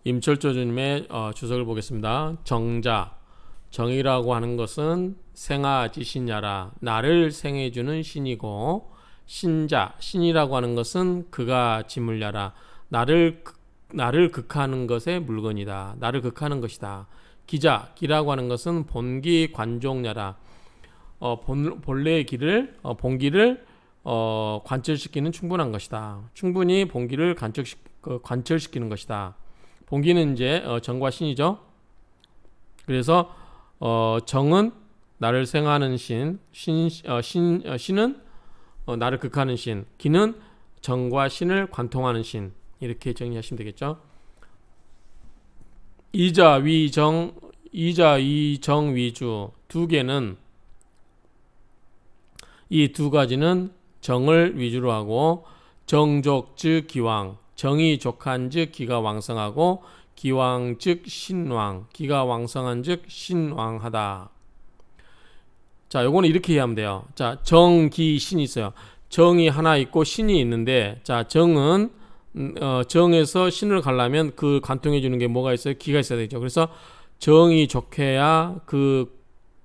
임철조주님의 주석을 보겠습니다. 정자, 정이라고 하는 것은 생아지신야라, 나를 생해주는 신이고, 신자, 신이라고 하는 것은 그가 지물야라, 나를 극하는 것의 물건이다. 나를 극하는 것이다. 기자, 기라고 하는 것은 본기 관종야라, 본래의 기를 본기를 관철시키는 충분한 것이다. 충분히 본기를 관철시키는 것이다. 본기는 이제 정과 신이죠. 그래서 정은 나를 생하는 신은 나를 극하는 신, 기는 정과 신을 관통하는 신, 이렇게 정리하시면 되겠죠. 이자 위정 위주 두 개는, 이 두 가지는 정을 위주로 하고, 정족 즉 기왕, 정이 족한 즉 기가 왕성하고, 기왕 즉 신왕, 기가 왕성한 즉 신왕하다. 자, 요거는 이렇게 이해하면 돼요. 자, 정, 기, 신이 있어요. 정이 하나 있고 신이 있는데, 자, 정은 정에서 신을 가려면 그 관통해 주는 게 뭐가 있어요? 기가 있어야 되죠. 그래서 정이 좋게야 그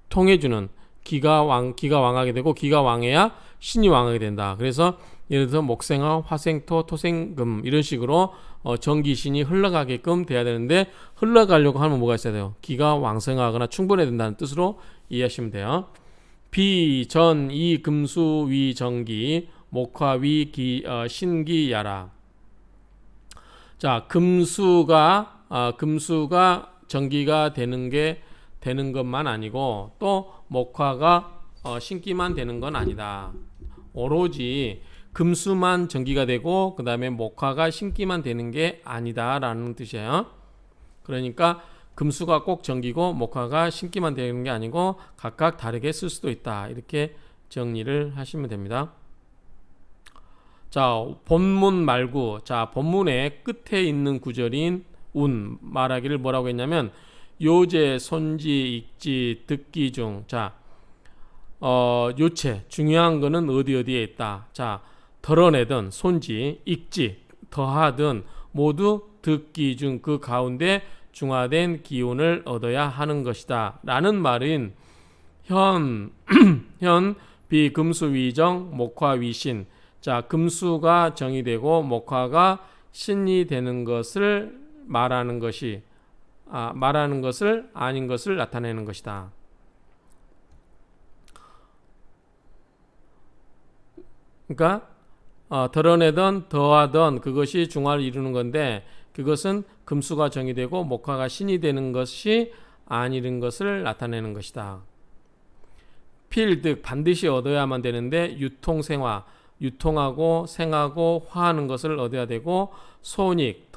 통해 주는 기가 왕하게 되고, 기가 왕해야 신이 왕하게 된다. 그래서 예를 들어서 목생화, 화생토, 토생금 이런 식으로 정기신이 흘러가게끔 돼야 되는데, 흘러가려고 하면 뭐가 있어야 돼요? 기가 왕성하거나 충분해야 된다는 뜻으로 이해하시면 돼요. 비, 전, 이, 금수, 위, 정기, 목화, 위, 신기야라. 자, 금수가 정기가 되는 것만 아니고, 또 목화가 신기만 되는 건 아니다. 오로지 금수만 정기가 되고, 그 다음에 목화가 신기만 되는 게 아니다라는 뜻이에요. 그러니까 금수가 꼭 정기고 목화가 신기만 되는 게 아니고 각각 다르게 쓸 수도 있다. 이렇게 정리를 하시면 됩니다. 자, 본문 말고, 자, 본문의 끝에 있는 구절인 운 말하기를 뭐라고 했냐면, 요제, 손지, 익지, 듣기 중. 자, 요체 중요한 거는 어디에 있다. 자, 덜어내든 손지, 익지, 더하든 모두 듣기 중 그 가운데 중화된 기운을 얻어야 하는 것이다 라는 말인 현 비금수 위정 목화 위신. 자, 금수가 정이 되고 목화가 신이 되는 것을 말하는 것을 아닌 것을 나타내는 것이다. 그러니까 덜어내던 더하던 그것이 중화를 이루는 건데, 그것은 금수가 정이 되고 목화가 신이 되는 것이 아니른 것을 나타내는 것이다. 필득 반드시 얻어야만 되는데, 유통생화 유통하고 생하고 화하는 것을 얻어야 되고, 손익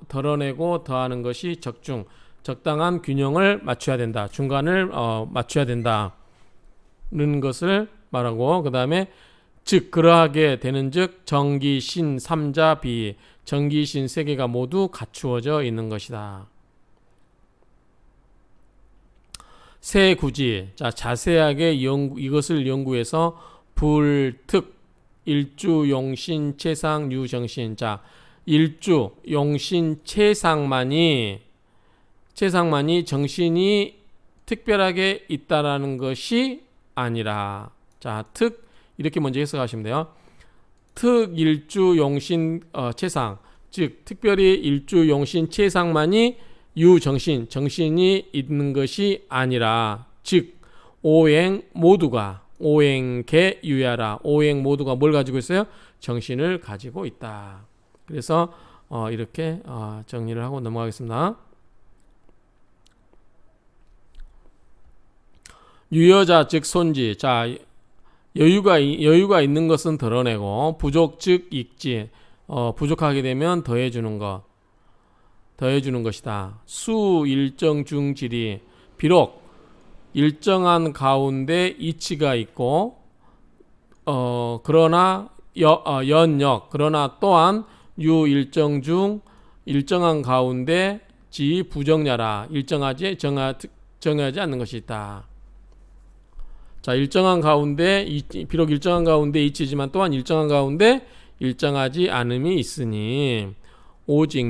덜어내고 더하는 것이 적중 적당한 균형을 맞춰야 된다. 중간을 맞춰야 된다는 것을 말하고, 그 다음에 즉 그러하게 되는 즉 정기신 삼자 비, 정기신 세 개가 모두 갖추어져 있는 것이다. 세 구지. 자, 자세하게 이것을 연구해서 불특 일주 용신 채상 유정신. 자, 일주 용신 채상만이 정신이 특별하게 있다라는 것이 아니라, 자, 특 이렇게 먼저 해석하시면 돼요. 특 일주 용신 채상, 즉 특별히 일주 용신 채상만이 정신이 있는 것이 아니라, 즉 오행 모두가 오행계 유야라, 오행 모두가 뭘 가지고 있어요? 정신을 가지고 있다. 그래서 이렇게 정리를 하고 넘어가겠습니다. 유여자 즉 손지. 자, 여유가 있는 것은 덜어내고, 부족 즉 익지, 부족하게 되면 더해주는 것이다. 수 일정 중질이, 비록 일정한 가운데 이치가 있고, 그러나 연역, 그러나 또한 유 일정 중 일정한 가운데 지 부정야라, 정하지 않는 것이 있다. 자, 비록 일정한 가운데 이치지만 또한 일정한 가운데 일정하지 않음이 있으니, 오직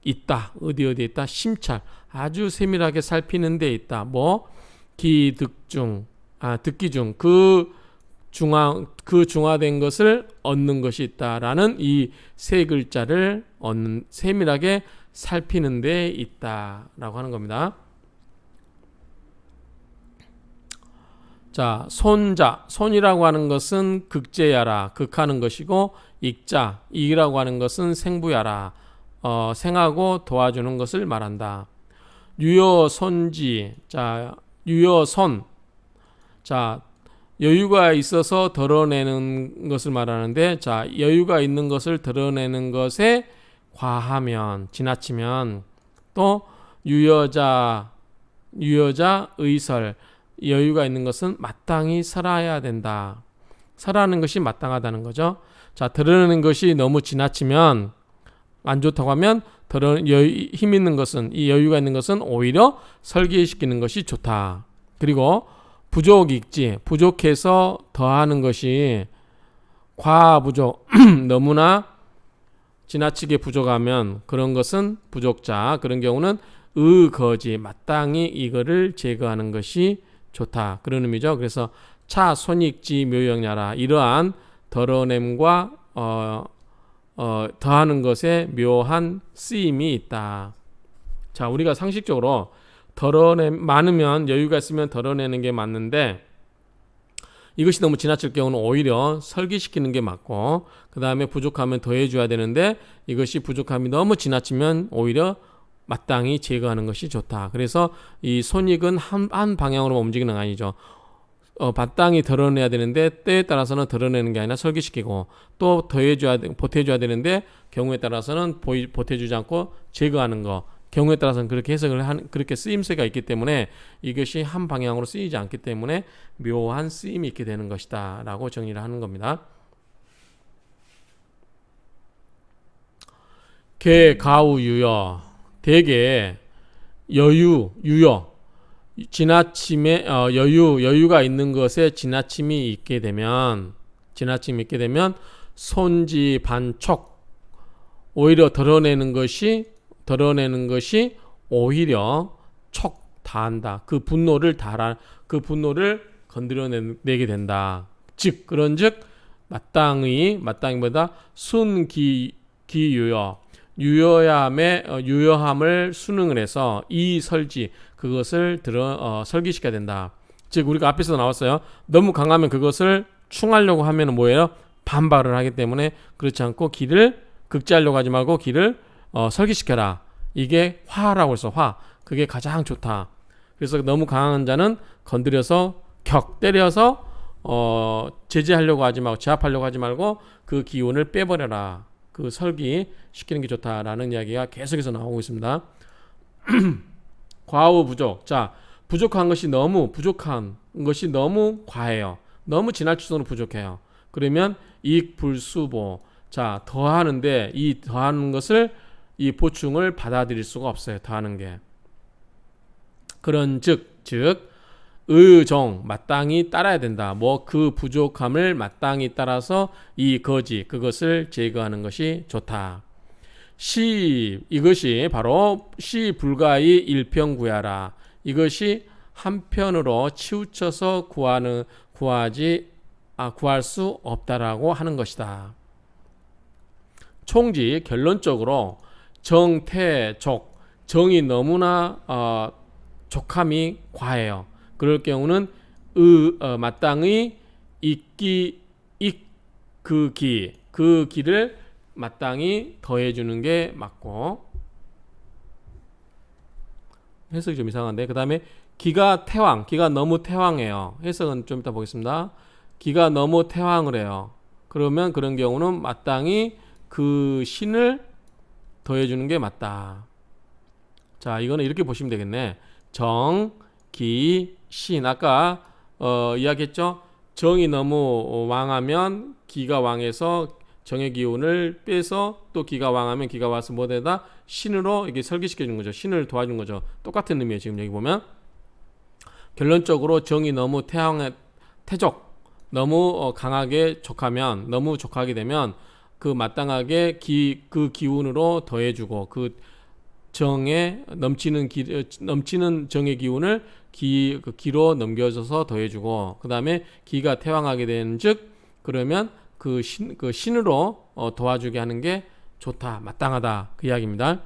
있다. 어디에 있다. 심찰. 아주 세밀하게 살피는 데 있다. 뭐 기득중, 듣기 중 그 중화된 것을 얻는 것이 있다라는 이 세 글자를 얻는 세밀하게 살피는 데 있다라고 하는 겁니다. 자, 손이라고 하는 것은 극제야라, 극하는 것이고, 익이라고 하는 것은 생부야라, 생하고 도와주는 것을 말한다. 유여손지, 자, 유여손, 자, 여유가 있어서 드러내는 것을 말하는데, 자, 여유가 있는 것을 드러내는 것에 과하면, 지나치면, 또 유여자 의설, 여유가 있는 것은 마땅히 살아야 된다. 살아가는 것이 마땅하다는 거죠. 자, 드러내는 것이 너무 지나치면 안 좋다고 하면 힘 있는 것은, 이 여유가 있는 것은 오히려 설계시키는 것이 좋다. 그리고 부족해서 더하는 것이 과부족, 너무나 지나치게 부족하면 그런 것은 부족자, 그런 경우는 거지, 마땅히 이거를 제거하는 것이 좋다. 그런 의미죠. 그래서 손익지 묘영야라, 이러한 덜어냄과 더하는 것에 묘한 쓰임이 있다. 자, 우리가 상식적으로 많으면, 여유가 있으면 덜어내는 게 맞는데, 이것이 너무 지나칠 경우는 오히려 설기시키는 게 맞고, 그 다음에 부족하면 더해줘야 되는데, 이것이 부족함이 너무 지나치면 오히려 마땅히 제거하는 것이 좋다. 그래서 이 손익은 한 방향으로만 움직이는 거 아니죠. 마땅히 덜어내야 되는데 때에 따라서는 덜어내는 게 아니라 설계시키고, 또 보태줘야 되는데 경우에 따라서는 보태주지 않고 제거하는 거, 경우에 따라서는 그렇게 그렇게 쓰임새가 있기 때문에 이것이 한 방향으로 쓰이지 않기 때문에 묘한 쓰임이 있게 되는 것이다 라고 정의를 하는 겁니다. 가우유여, 대개 유여, 지나침에 여유가 있는 것에 지나침이 있게 되면 손지 반촉, 오히려 드러내는 것이 오히려 다한다. 그 분노를 건드려내게 된다. 즉 그런즉 마땅히보다 순기유여, 유여함을 순응을 해서 이 설지, 그것을 설기시켜야 된다. 즉 우리가 앞에서 나왔어요. 너무 강하면 그것을 충하려고 하면 뭐예요? 반발을 하기 때문에, 그렇지 않고 길을 극제하려고 하지 말고 길을 설기시켜라. 이게 화라고 해서 그게 가장 좋다. 그래서 너무 강한 자는 건드려서 때려서 제재하려고 하지 말고, 제압하려고 하지 말고 그 기운을 빼버려라. 그 설기시키는 게 좋다라는 이야기가 계속해서 나오고 있습니다. 과우 부족. 자, 부족한 것이 너무 과해요. 너무 지나치도록 부족해요. 그러면 이익불수보. 자, 더하는데 이 더하는 것을, 이 보충을 받아들일 수가 없어요. 더하는 게. 그런 즉 의종, 마땅히 따라야 된다. 그 부족함을 마땅히 따라서 그것을 제거하는 것이 좋다. 이것이 바로 불가의 일평구야라. 이것이 한편으로 치우쳐서 구할 수 없다라고 하는 것이다. 총지, 결론적으로 정태족, 정이 너무나 족함이 과해요. 그럴 경우는 마땅히 그 기를 마땅히 더해주는 게 맞고, 해석이 좀 이상한데, 그 다음에 기가 너무 태왕해요. 해석은 좀 이따 보겠습니다. 기가 너무 태왕을 해요. 그러면 그런 경우는 마땅히 그 신을 더해주는 게 맞다. 자, 이거는 이렇게 보시면 되겠네. 정, 기, 신. 아까 이야기했죠. 정이 너무 왕하면 기가 왕해서 정의 기운을 빼서, 또 기가 왕하면 기가 와서 뭐되다 신으로 이게 설계시켜 주는 거죠. 신을 도와준 거죠. 똑같은 의미예요. 지금 여기 보면 결론적으로 정이 너무 태족, 너무 강하게 너무 족하게 되면 그 마땅하게 그 기운으로 더해주고, 그 정에 넘치는 정의 기운을 그 기로 넘겨줘서 더해주고, 그 다음에 기가 태왕하게 되는즉 그러면 그 신으로 도와주게 하는 게 좋다, 마땅하다, 그 이야기입니다.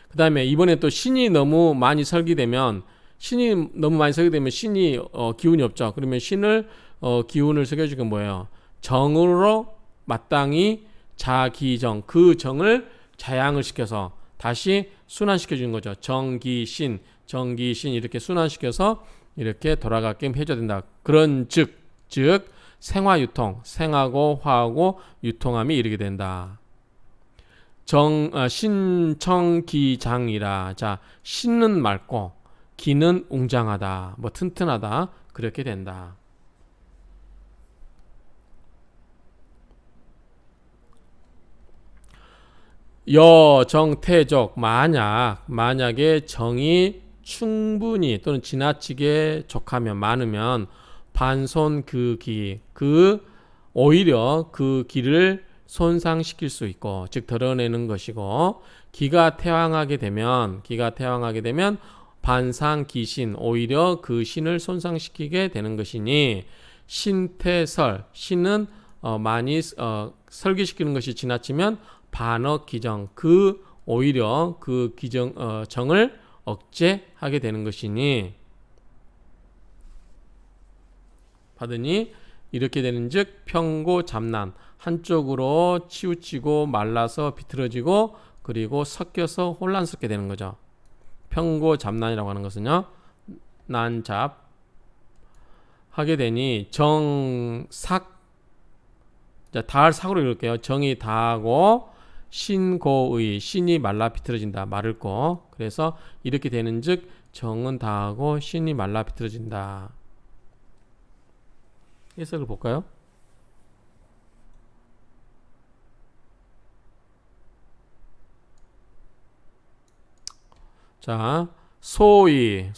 그 다음에 이번에 또 신이 너무 많이 설계되면 신이 기운이 없죠. 그러면 신을 기운을 새겨주는 건 뭐예요? 정으로 마땅히 자기정, 그 정을 자양을 시켜서 다시 순환시켜 주는 거죠. 정기신 이렇게 순환시켜서 이렇게 돌아가게 해줘야 된다. 그런 즉 생화유통, 생하고 화하고 유통함이 이르게 된다. 신청기장이라. 자, 신은 맑고 기는 웅장하다, 뭐 튼튼하다, 그렇게 된다. 여정태적, 만약에 정이 충분히 또는 지나치게 족하면, 많으면 반손 오히려 그 기를 손상시킬 수 있고, 즉 드러내는 것이고, 기가 태왕하게 되면 반상기신, 오히려 그 신을 손상시키게 되는 것이니, 신태설, 신은 많이 설계시키는 것이 지나치면 반억기정, 오히려 그 정을 억제하게 되는 것이니, 받으니 이렇게 되는즉 평고잡난, 한쪽으로 치우치고 말라서 비틀어지고 그리고 섞여서 혼란스럽게 되는 거죠. 평고잡난이라고 하는 것은요, 난잡 하게 되니 정삭, 자, 다할 삭으로 읽을게요. 정이 다하고 신고의, 신이 말라 비틀어진다, 마를 거. 그래서 이렇게 되는즉 정은 다하고 신이 말라 비틀어진다. 해석을 볼까요? 자, 소위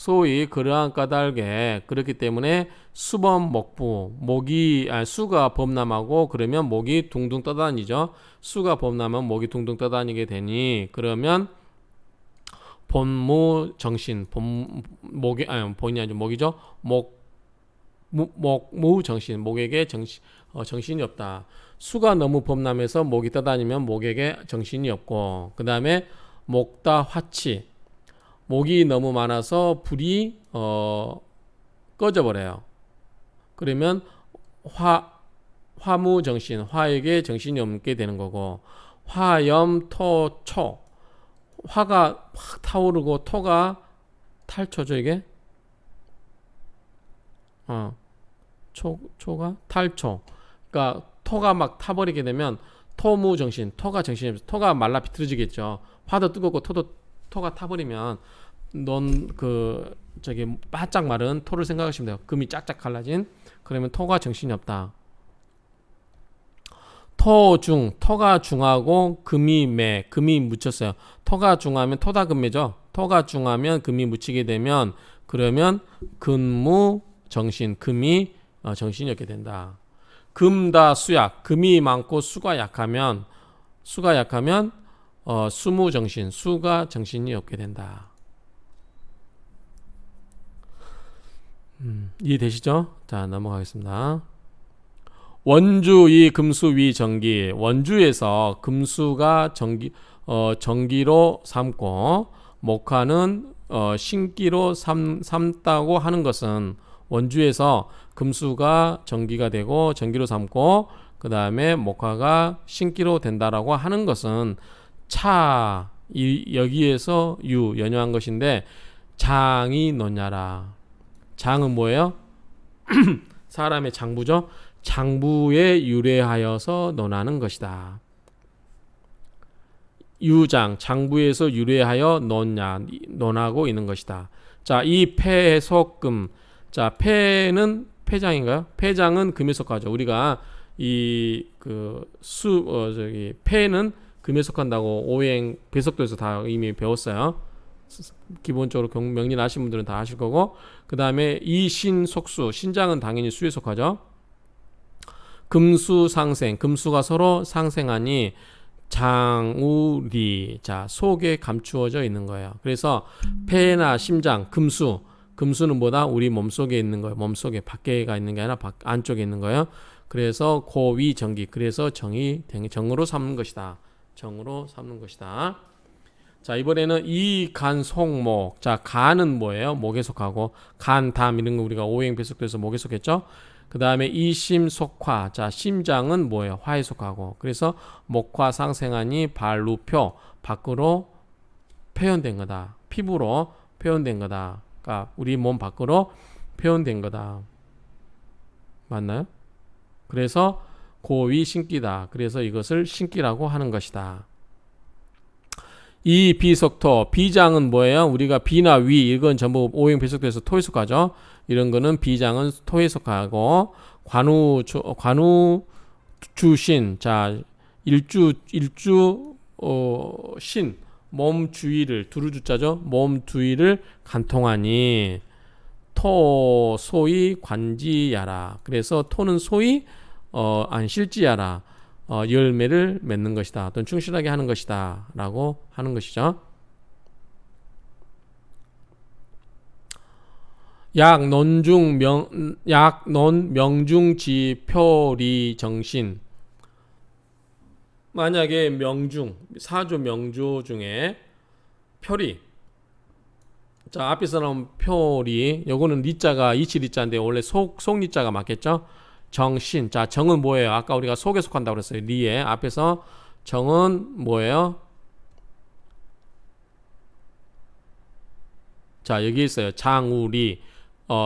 그러한 까닭에, 그렇기 때문에 수범 목부, 수가 범람하고 그러면 목이 둥둥 떠다니죠. 수가 범람하면 목이 둥둥 떠다니게 되니, 그러면 본무 정신, 목이죠. 목무 정신, 목에게 정신이 없다. 수가 너무 범람해서 목이 떠다니면 목에게 정신이 없고, 그 다음에 목다 화치, 목이 너무 많아서 불이 꺼져버려요. 그러면 화무정신, 화에게 정신이 없게 되는 거고, 화염토초, 화가 확 타오르고 토가 탈초죠, 이게. 초가 탈초. 그러니까 토가 막 타버리게 되면 토무정신, 토가 정신이 없어. 토가 말라 비틀어지겠죠. 화도 뜨겁고 토가 타버리면 바짝 마른 토를 생각하시면 돼요. 금이 짝짝 갈라진. 그러면 토가 정신이 없다. 토가 중하고 금이 묻혔어요. 토가 중하면 토다 금매죠. 토가 중하면 금이 묻히게 되면, 그러면 금무 정신, 금이 정신이 없게 된다. 금다 수약, 금이 많고 수가 약하면 수무 정신, 수가 정신이 없게 된다. 이해되시죠? 자, 넘어가겠습니다. 원주이 금수 위 정기, 원주에서 금수가 정기로 삼고 목화는 신기로 삼다고 하는 것은, 원주에서 금수가 정기가 되고 정기로 삼고 그 다음에 목화가 신기로 된다라고 하는 것은 여기에서 연유한 것인데, 장이 노냐라. 장은 뭐예요? 사람의 장부죠. 장부에 유래하여서 논하는 것이다. 장부에서 유래하여 논하고 있는 것이다. 자, 이 폐속금. 자, 폐장인가요? 폐장은 금에 속하죠. 우리가 폐는 금에 속한다고 오행 배석도에서 다 이미 배웠어요. 기본적으로 명리 아신 분들은 다 아실 거고, 그 다음에 이신속수, 신장은 당연히 수에 속하죠. 금수 상생, 금수가 서로 상생하니 장우리. 자, 속에 감추어져 있는 거예요. 그래서 폐나 심장, 금수. 금수는 뭐다? 우리 몸속에 있는 거예요. 몸속에 밖에가 있는 게 아니라 안쪽에 있는 거예요. 그래서 고위 정기. 그래서 정으로 삼는 것이다. 정으로 삼는 것이다. 자, 이번에는 이간 속목. 자, 간은 뭐예요? 목에 속하고, 간, 담 이런 거 우리가 오행 배속돼서 목에 속했죠? 그 다음에 이심 속화. 자, 심장은 뭐예요? 화에 속하고. 그래서 목화 상생하니 발루표. 밖으로 표현된 거다. 피부로 표현된 거다. 그러니까 우리 몸 밖으로 표현된 거다. 맞나요? 그래서 고위 신기다. 그래서 이것을 신기라고 하는 것이다. 이 비속토. 비장은 뭐예요? 우리가 비나 위 이건 전부 오행 배속돼서 토에 속하죠. 이런 거는 비장은 토에 속하고, 관우 주신. 자, 일주 신. 몸 주위를, 두루주자죠. 몸 주위를 간통하니 토 소위 관지야라. 그래서 토는 소위 실지야라. 열매를 맺는 것이다. 또는 충실하게 하는 것이다. 라고 하는 것이죠. 약논 명중지표리 정신. 만약에 사조 명조 중에 표리. 자, 앞에서 나온 표리. 요거는 리자가 이치리자인데 원래 속리자가 맞겠죠? 정신. 자, 정은 뭐예요? 아까 우리가 속에 속한다고 그랬어요. 리에. 앞에서 정은 뭐예요? 자, 여기 있어요. 장우리.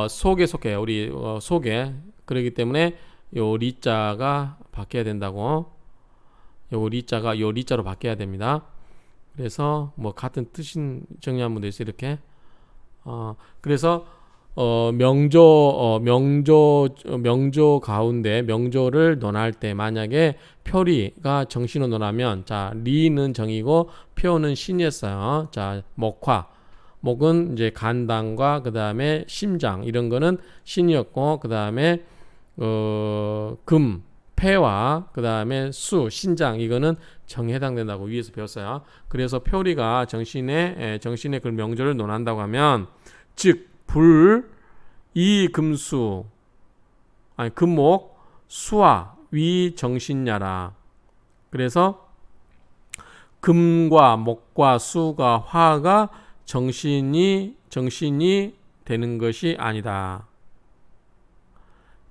속에 속해요. 우리 속에. 그렇기 때문에 요 리자가 바뀌어야 된다고. 요 리자가 요 리자로 바뀌어야 됩니다. 그래서 뭐 같은 뜻인 정리한 분도 있어요. 이렇게. 그래서 명조 가운데 명조를 논할 때 만약에 표리가 정신으로 논하면, 자, 리는 정이고 표는 신이었어요. 자, 목은 이제 간당과 그 다음에 심장 이런 거는 신이었고, 그 다음에 폐와 그 다음에 신장 이거는 정에 해당된다고 위에서 배웠어요. 그래서 표리가 정신의 그 명조를 논한다고 하면, 즉 금목 수화 위 정신야라. 그래서 금과 목과 수가 화가 정신이 되는 것이 아니다.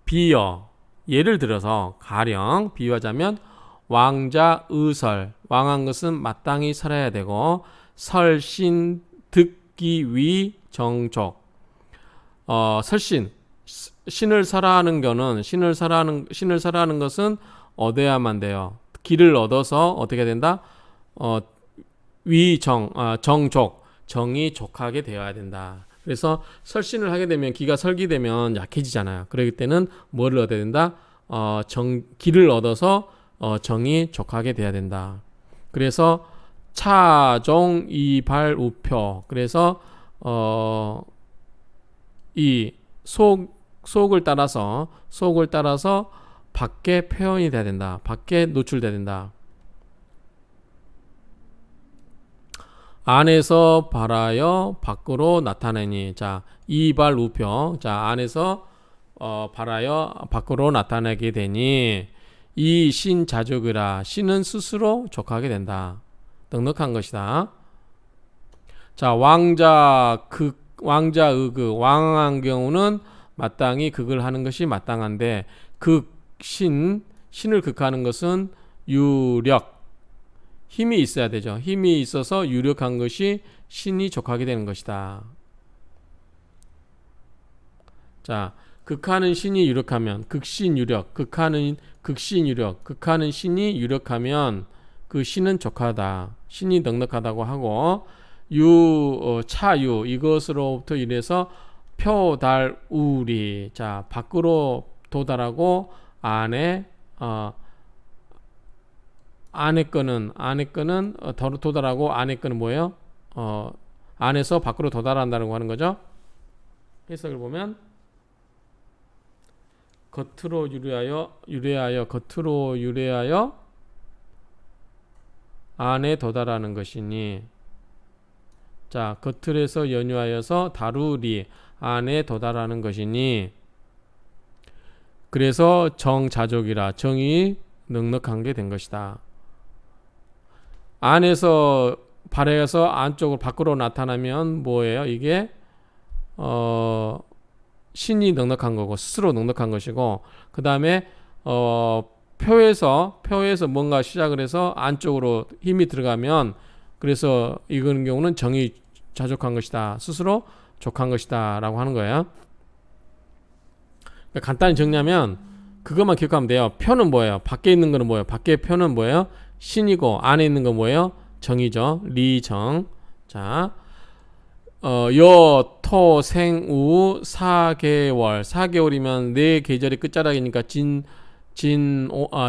비여. 예를 들어서 가령 비유하자면 왕자 의설. 왕한 것은 마땅히 살아야 되고, 설신 듣기 위 정족. 신을 설하는 것은 얻어야만 돼요. 길을 얻어서 어떻게 된다? 정족. 정이 족하게 되어야 된다. 그래서 설신을 하게 되면 기가 설기되면 약해지잖아요. 그렇기 때는 뭐를 얻어야 된다? 길을 얻어서 정이 족하게 돼야 된다. 그래서 차종 이발 우표. 그래서 이 속을 따라서 밖에 표현이 돼야 된다. 밖에 노출돼야 된다. 안에서 발하여 밖으로 나타내니. 자, 이발 우표. 자, 안에서 발하여 밖으로 나타내게 되니 이 신 자족이라. 신은 스스로 족하게 된다. 넉넉한 것이다. 자, 왕한 경우는 마땅히 극을 하는 것이 마땅한데, 신을 극하는 것은 유력. 힘이 있어야 되죠. 힘이 있어서 유력한 것이 신이 족하게 되는 것이다. 자, 극하는 신이 유력하면 극신유력, 극하는 신이 유력하면 그 신은 족하다. 신이 넉넉하다고 하고, 차유 이것으로부터 인해서 표달우리. 자, 밖으로 도달하고 안에 거는 도달하고 안에 거는 뭐예요? 안에서 밖으로 도달한다고 하는 거죠. 해석을 보면 겉으로 유래하여 안에 도달하는 것이니. 자, 겉을에서 연유하여서 다루리 안에 도달하는 것이니. 그래서 정자족이라 정이 넉넉한 게 된 것이다. 안에서 발해서 안쪽으로 밖으로 나타나면 뭐예요? 이게 신이 넉넉한 거고 스스로 넉넉한 것이고, 그 다음에 표에서 뭔가 시작을 해서 안쪽으로 힘이 들어가면, 그래서 이런 경우는 정이 자족한 것이다, 스스로 족한 것이다 라고 하는 거예요. 그러니까 간단히 정리하면 그것만 기억하면 돼요. 표는 뭐예요? 밖에 있는 거는 뭐예요? 밖에 표는 뭐예요? 신이고 안에 있는 건 뭐예요? 정이죠. 리정. 자, 여, 토, 생, 우 4개월. 4개월이면 네 계절의 끝자락이니까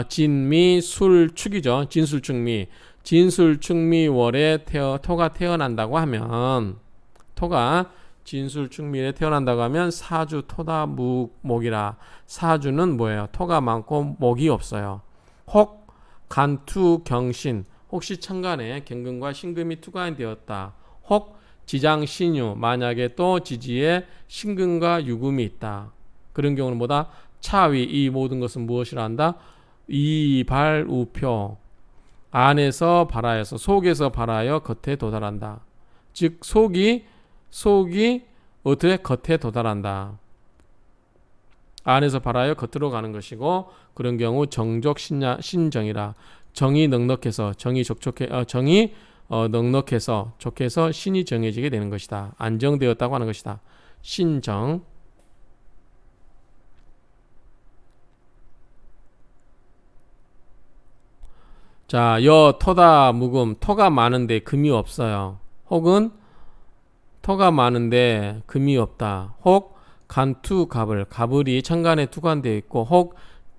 진미, 술, 축이죠. 진술축미. 진술축미월에 토가 태어난다고 하면, 토가 진술축미에 태어난다고 하면 사주 토다 목이라. 사주는 뭐예요? 토가 많고 목이 없어요. 혹 간투 경신, 혹시 천간에 경금과 신금이 투관되었다. 혹 지장 신유, 만약에 또 지지에 신금과 유금이 있다. 그런 경우는 뭐다? 차위. 이 모든 것은 무엇이라 한다? 이발우표. 안에서 발하여서, 속에서 발하여 겉에 도달한다. 즉 속이 어떻게 겉에 도달한다. 안에서 발하여 겉으로 가는 것이고, 그런 경우 정족 신정이라. 정이 넉넉해서, 정이 넉넉해서 족해서 신이 정해지게 되는 것이다. 안정되었다고 하는 것이다. 신정. 자, 여 토다 묵음. 토가 많은데 금이 없어요. 혹은 토가 많은데 금이 없다. 혹 간투 가불이 천간에 투관되어 있고, 혹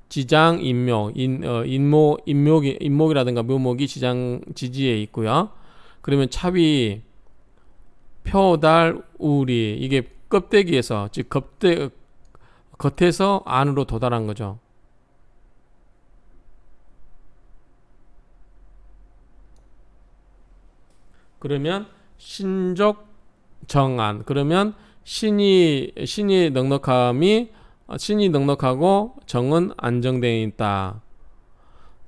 지장 인목, 인목이라든가 묘목이 지지에 있고요. 그러면 차위 표달 우리, 이게 껍데기에서, 즉 겉에서 안으로 도달한 거죠. 그러면 신족 정안. 그러면 신이 넉넉하고 정은 안정되어 있다.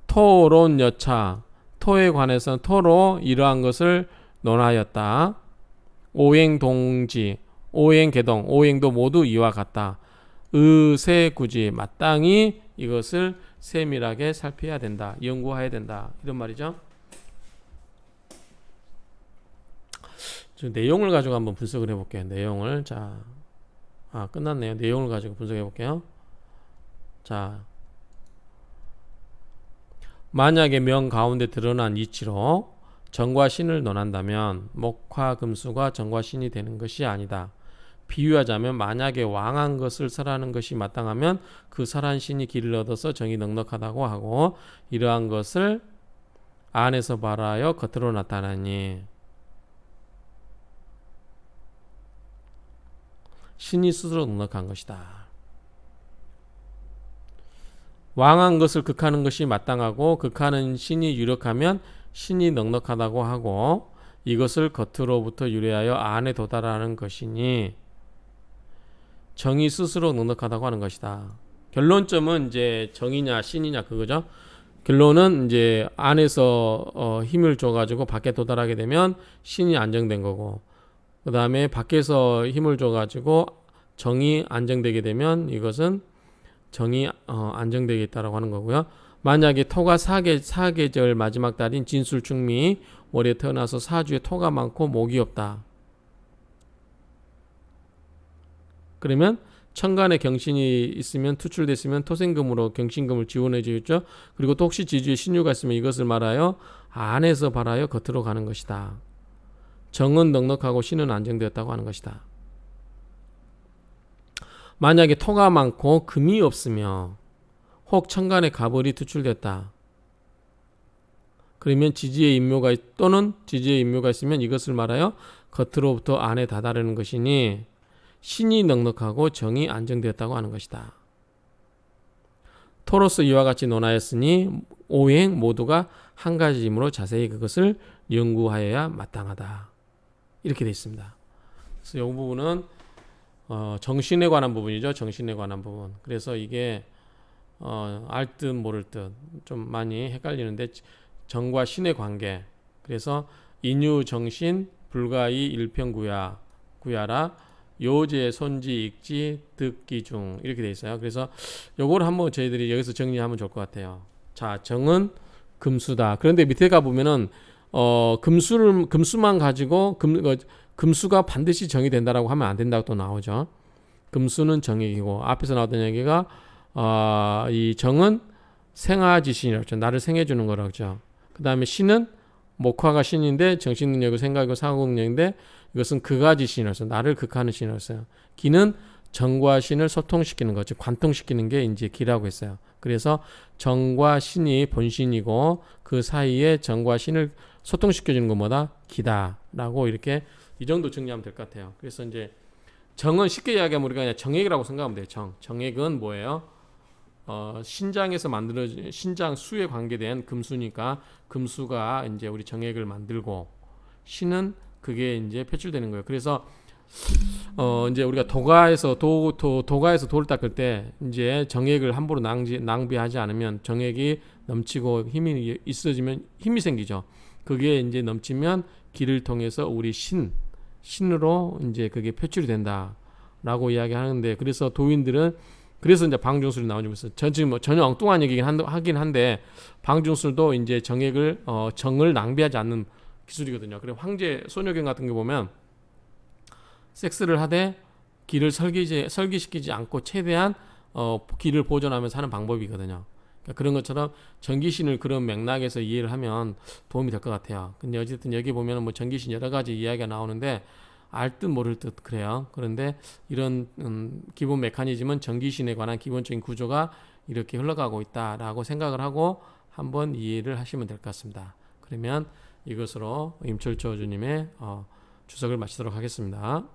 토론 여차. 토에 관해서 토로 이러한 것을 논하였다. 오행동지. 오행개동. 오행도 모두 이와 같다. 의세구지. 마땅히 이것을 세밀하게 살펴야 된다. 연구해야 된다. 이런 말이죠. 내용을 가지고 한번 분석을 해볼게요. 내용을. 자, 끝났네요. 내용을 가지고 분석해볼게요. 자, 만약에 명 가운데 드러난 이치로 정과 신을 논한다면 목화 금수가 정과 신이 되는 것이 아니다. 비유하자면 만약에 왕한 것을 설하는 것이 마땅하면 그 설한 신이 길을 얻어서 정이 넉넉하다고 하고, 이러한 것을 안에서 발하여 겉으로 나타나니 신이 스스로 넉넉한 것이다. 왕한 것을 극하는 것이 마땅하고, 극하는 신이 유력하면 신이 넉넉하다고 하고, 이것을 겉으로부터 유래하여 안에 도달하는 것이니 정이 스스로 넉넉하다고 하는 것이다. 결론점은 이제 정이냐 신이냐 그거죠. 결론은 이제 안에서 힘을 줘가지고 밖에 도달하게 되면 신이 안정된 거고, 그 다음에 밖에서 힘을 줘가지고 정이 안정되게 되면 이것은 정이 안정되겠다라고 하는 거고요. 만약에 토가 사계절 마지막 달인 진술축미 월에 태어나서 사주에 토가 많고 목이 없다. 그러면 천간에 경신이 있으면 투출됐으면 토생금으로 경신금을 지원해 주겠죠. 그리고 또 혹시 지주에 신유가 있으면 이것을 말하여 안에서 발하여 겉으로 가는 것이다. 정은 넉넉하고 신은 안정되었다고 하는 것이다. 만약에 토가 많고 금이 없으며 혹 천간에 가벌이 투출됐다. 그러면 지지의 인묘가 또는 지지의 인묘가 있으면 이것을 말하여 겉으로부터 안에 다다르는 것이니 신이 넉넉하고 정이 안정되었다고 하는 것이다. 토로서 이와 같이 논하였으니 오행 모두가 한 가지이므로 자세히 그것을 연구하여야 마땅하다. 이렇게 되어 있습니다. 그래서 이 부분은 정신에 관한 부분이죠. 정신에 관한 부분. 그래서 이게 알 듯 모를 듯 좀 많이 헷갈리는데 정과 신의 관계. 그래서 인유 정신 불가이 일평구야 구야라 요제 손지 익지 득기 중 이렇게 돼 있어요. 그래서 요걸 한번 저희들이 여기서 정리하면 좋을 것 같아요. 자, 정은 금수다. 그런데 밑에 가 보면은 금수만 가지고 금수가 반드시 정이 된다라고 하면 안 된다고 또 나오죠. 금수는 정액이고 앞에서 나왔던 얘기가 이 정은 생화지신이라고 하죠. 나를 생해주는 거라고 하죠. 그 다음에 신은 목화가 신인데 정신능력이고 생각이고 사고능력인데 이것은 극화지신이라고 해서 나를 극하는 신이라고 했어요. 기는 정과 신을 소통시키는 거죠. 관통시키는 게 이제 기라고 했어요. 그래서 정과 신이 본신이고 그 사이에 정과 신을 소통시켜주는 것보다 기다라고 이렇게 이 정도 정리하면 될 것 같아요. 그래서 이제 정은 쉽게 이야기하면 우리가 그냥 정액이라고 생각하면 돼요. 정액은 뭐예요? 신장에서 만들어진 신장 수에 관계된 금수니까 금수가 이제 우리 정액을 만들고 신은 그게 이제 표출되는 거예요. 그래서 이제 우리가 도가에서 돌을 닦을 때 이제 정액을 함부로 낭비하지 않으면 정액이 넘치고 힘이 있어지면 힘이 생기죠. 그게 이제 넘치면 기를 통해서 우리 신으로 이제 그게 표출이 된다라고 이야기하는데 그래서 도인들은 그래서 이제 방중술이 나오죠. 지금 뭐 전혀 엉뚱한 얘기긴 하긴 한데 방중술도 이제 정을 낭비하지 않는 기술이거든요. 그리고 황제 소녀경 같은 거 보면 섹스를 하되 기를 설기시키지 않고 최대한 기를 보존하면서 하는 방법이거든요. 그러니까 그런 것처럼 정기신을 그런 맥락에서 이해를 하면 도움이 될 것 같아요. 근데 어쨌든 여기 보면 뭐 정기신 여러 가지 이야기가 나오는데 알 듯 모를 듯 그래요. 그런데 이런 기본 메커니즘은 정기신에 관한 기본적인 구조가 이렇게 흘러가고 있다라고 생각을 하고 한번 이해를 하시면 될 것 같습니다. 그러면 이것으로 임철조 주님의 주석을 마치도록 하겠습니다.